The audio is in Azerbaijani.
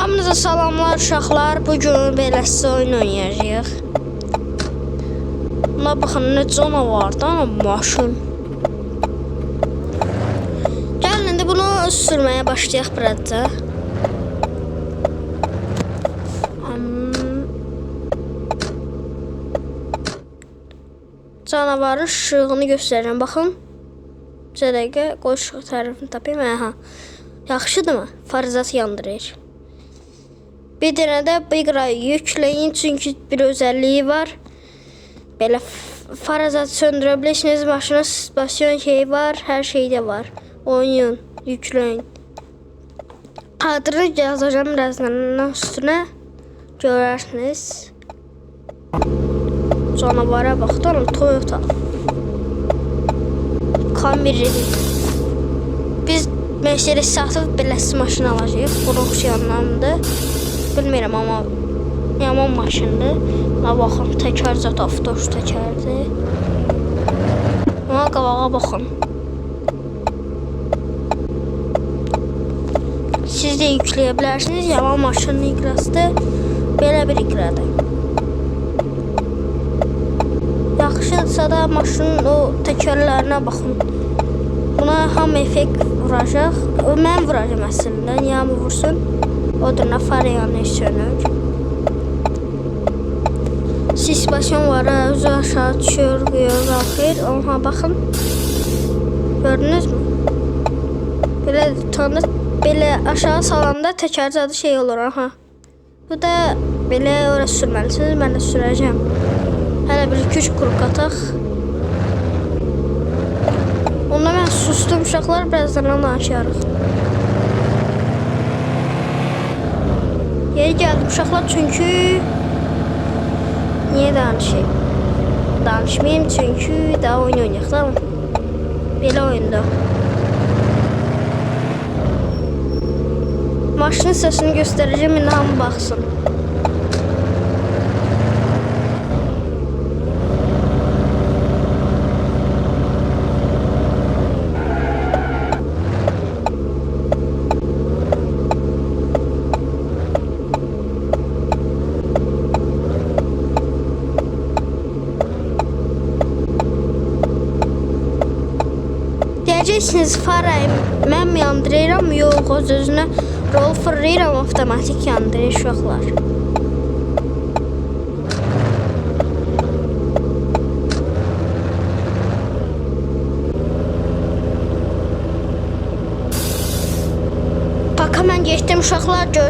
Hamınıza salamlar uşaqlar. Bugün belə sizə oyun oynayacağıq. Buna baxın, nə canavardan maşın. Gəlin indi bunu sürməyə başlayaq birazca. Canavarın işığını göstərəcəm. Baxın. Bir dəqiqə qoy işıq tərəfini tapayım. Aha. Yaxşıdırmı? Farizat yandırır. Bir dənə də biqrayı yükləyin, çünki bir özəlliyi var. Belə farizatı söndürə bilirsiniz, maşına basyon şey var, hər şeydə var. Oyun, yükləyin. Adını yazacağım birazdan üstünə. Görərsiniz. Canavara baxdım, Toyota. Camry. Biz Mercedes satıb beləsi maşın alacağıq. Buna oxşayanlardır. Bilmirəm, amma yaman maşındır. Buna baxın, təkər zat avtoş təkərdir. Buna qabağa baxın. Siz də yükləyə bilərsiniz. Yaman maşının iqrasıdır. Belə bir iqradır. Yaxşıdırsa da maşının o təkərlərinə baxın. Buna ham effekt vuracaq. Mən vuracağım əslində. Niyə mi vursun? Odur, far yanı sönür. Suspensiyon var, özü aşağı düşür, qalxır. Ona baxın. Gördünüz mü? Belə tutanı belə aşağı salanda təkərcədə şey olur. Aha. Bu da belə ora sürməlisiniz. Mən də sürəcəm. Hələ bir 2-3 qrup qataq. Onda mən sustum uşaqlar, birazdan danışarıq. Yeri gəldim uşaqlar, çünki niyə danışayım? Danışmayayım, çünki daha oyun oynayaq, tamam? Belə oyunda. Maşının səsini göstərəcəm, indi hamı baxsın. Deyəcəksiniz, farayım, mən mi yandırıram? Yox, öz-özünə rol fırlayıram, avtomatik yandırır uşaqlar. Paka mən getdim uşaqlar,